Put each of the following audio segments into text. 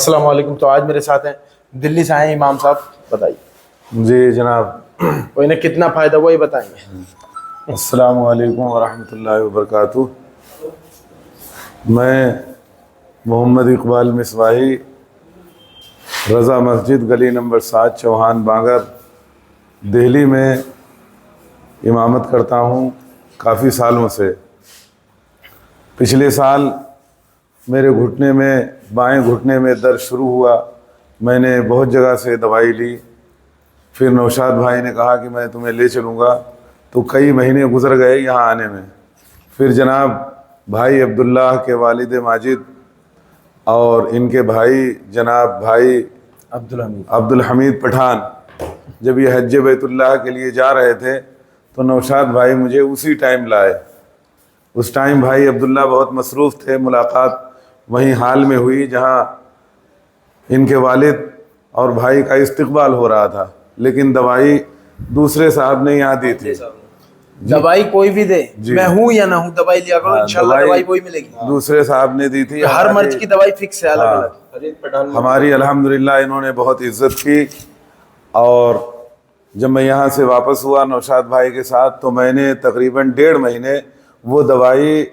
السلام علیکم. تو آج میرے ساتھ ہیں دلی سے آئے ہیں امام صاحب, بتائیے. جی جناب, وہ انہیں کتنا فائدہ ہوا یہ بتائیں گے. السلام علیکم ورحمۃ اللہ وبرکاتہ. میں محمد اقبال مصباحی, رضا مسجد, گلی نمبر 7, چوہان بانگر, دہلی میں امامت کرتا ہوں کافی سالوں سے. پچھلے سال میرے گھٹنے میں, بائیں گھٹنے میں درد شروع ہوا. میں نے بہت جگہ سے دوائی لی. پھر نوشاد بھائی نے کہا کہ میں تمہیں لے چلوں گا, تو کئی مہینے گزر گئے یہاں آنے میں. پھر جناب بھائی عبداللہ کے والد ماجد اور ان کے بھائی جناب بھائی عبدالحمید پٹھان جب یہ حج بیت اللہ کے لیے جا رہے تھے تو نوشاد بھائی مجھے اسی ٹائم لائے. اس ٹائم بھائی عبداللہ بہت مصروف تھے. ملاقات وہیں حال میں ہوئی جہاں ان کے والد اور بھائی کا استقبال ہو رہا تھا, لیکن دوائی دوسرے صاحب نے یہاں دی تھی. دوائی کوئی بھی دے, میں ہوں یا نہ ہوں, دوائی لیا کرو, انشاءاللہ دوائی وہی ملے گی. دوسرے صاحب نے دی تھی. ہر مرض کی دوائی فکس ہے, الگ الگ. ہماری الحمدللہ انہوں نے بہت عزت کی. اور جب میں یہاں سے واپس ہوا نوشاد بھائی کے ساتھ, تو میں نے تقریباً 1.5 مہینے وہ دوائی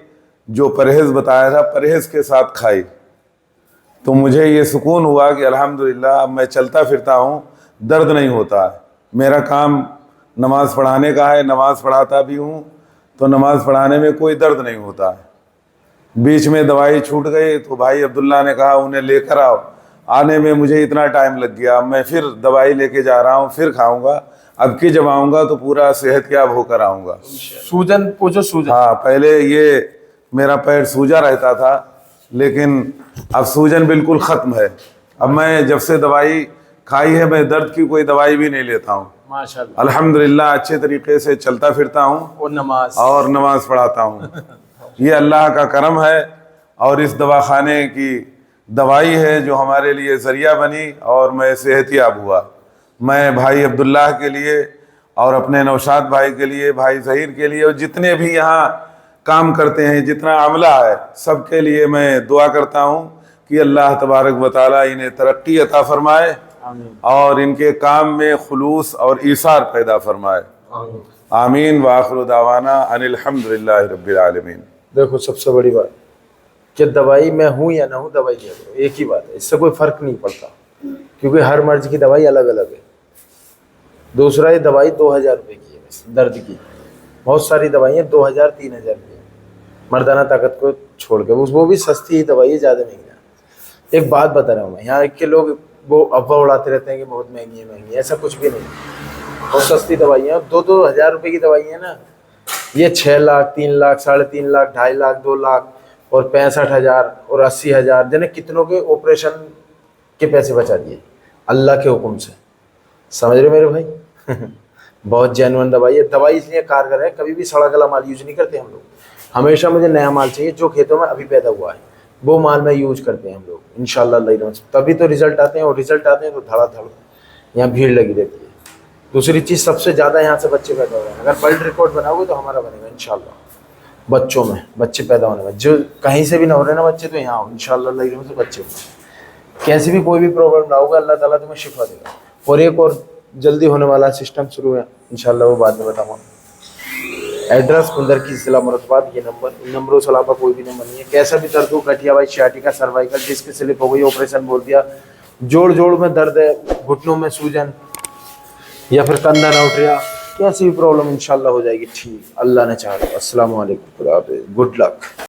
جو پرہیز بتایا تھا پرہیز کے ساتھ کھائی. تو مجھے یہ سکون ہوا کہ الحمدللہ اب میں چلتا پھرتا ہوں, درد نہیں ہوتا ہے. میرا کام نماز پڑھانے کا ہے, نماز پڑھاتا بھی ہوں, تو نماز پڑھانے میں کوئی درد نہیں ہوتا ہے. بیچ میں دوائی چھوٹ گئی تو بھائی عبداللہ نے کہا انہیں لے کر آؤ. آنے میں مجھے اتنا ٹائم لگ گیا. میں پھر دوائی لے کے جا رہا ہوں, پھر کھاؤں گا. اب کی جب آؤں گا تو پورا صحت یاب ہو کر آؤں گا. سوجن پوچھو, سوجن. ہاں, پہلے یہ میرا پیر سوجا رہتا تھا, لیکن اب سوجن بالکل ختم ہے. اب میں جب سے دوائی کھائی ہے میں درد کی کوئی دوائی بھی نہیں لیتا ہوں. ماشاءاللہ الحمدللہ اچھے طریقے سے چلتا پھرتا ہوں اور نماز پڑھاتا ہوں. یہ اللہ کا کرم ہے, اور اس دواخانے کی دوائی ہے جو ہمارے لیے ذریعہ بنی اور میں صحت یاب ہوا. میں بھائی عبداللہ کے لیے اور اپنے نوشاد بھائی کے لیے, بھائی ظہیر کے لیے, اور جتنے بھی یہاں کام کرتے ہیں, جتنا عملہ ہے, سب کے لیے میں دعا کرتا ہوں کہ اللہ تبارک و تعالیٰ انہیں ترقی عطا فرمائے اور ان کے کام میں خلوص اور ایثار پیدا فرمائے. آمین. وآخر دعوانا ان الحمدللہ رب العالمین. دیکھو سب سے بڑی بات کہ دوائی میں ہوں یا نہ ہوں, دوائی لیا کرو, ایک ہی بات ہے, اس سے کوئی فرق نہیں پڑتا, کیونکہ ہر مرض کی دوائی الگ الگ ہے. دوسرا یہ دوائی 2000 روپے کی ہے درد کی, بہت ساری دوائیں 2000 3000 کی ہیں مردانہ طاقت کو چھوڑ کے, وہ بھی سستی ہی دوائی ہے, زیادہ مہنگی ہے. ایک بات بتا رہا ہوں میں, یہاں کے لوگ وہ افواہ اڑاتے رہتے ہیں کہ بہت مہنگی ہے مہنگی ہے, ایسا کچھ بھی نہیں. بہت سستی دوائیں ہیں. 2-2000 روپے کی دوائی ہیں نا, یہ 6 لاکھ 3 لاکھ 3.5 لاکھ 2.5 لاکھ 2 لاکھ اور 65,000 اور 80,000 جنہیں کتنوں کے آپریشن کے پیسے بچا دیے اللہ کے حکم سے. سمجھ رہے میرے بھائی؟ بہت جینوئن دوائی ہے. دوائی اس لیے کارگر ہے, کبھی بھی سڑا گلا مال یوز نہیں کرتے ہم لوگ. ہمیشہ مجھے نیا مال چاہیے جو کھیتوں میں ابھی پیدا ہوا ہے, وہ مال میں یوز کرتے ہیں ہم لوگ انشاءاللہ. اللہ تبھی تو رزلٹ آتے ہیں, اور رزلٹ آتے ہیں تو دھڑا دھڑ یہاں بھیڑ لگی رہتی ہے. دوسری چیز سب سے زیادہ یہاں سے بچے پیدا ہو رہے ہیں. اگر ورلڈ ریکارڈ بناؤ گے تو ہمارا بنے گا انشاءاللہ. بچوں میں بچے پیدا ہونے میں, جو کہیں سے بھی نہ ہو رہے نا بچے, تو یہاں ہو انشاءاللہ. اللہ سے بچے کیسی بھی کوئی بھی پرابلم نہ ہوگا, اللہ تعالیٰ تمہیں شفا دے گا. اور ایک اور جلدی ہونے والا سسٹم شروع ہے انشاءاللہ, وہ بعد میں بتاؤں گا. ایڈریس کندر کی ضلع مرتبات, یہ نمبر, ان نمبروں سے علاوہ کوئی بھی نمبر نہیں ہے. کیسا بھی درد ہو, گٹھیا بھائی, سیاٹیکا, سروائکل, ڈسک سلپ ہو گئی, آپریشن بول دیا, جوڑ میں درد ہے, گھٹنوں میں سوجن, یا پھر کندھا نہ اٹھ رہا, کیسی بھی پرابلم انشاءاللہ ہو جائے گی ٹھیک, اللہ نے چاہا. السلام علیکم, خدا حافظ, گڈ لک.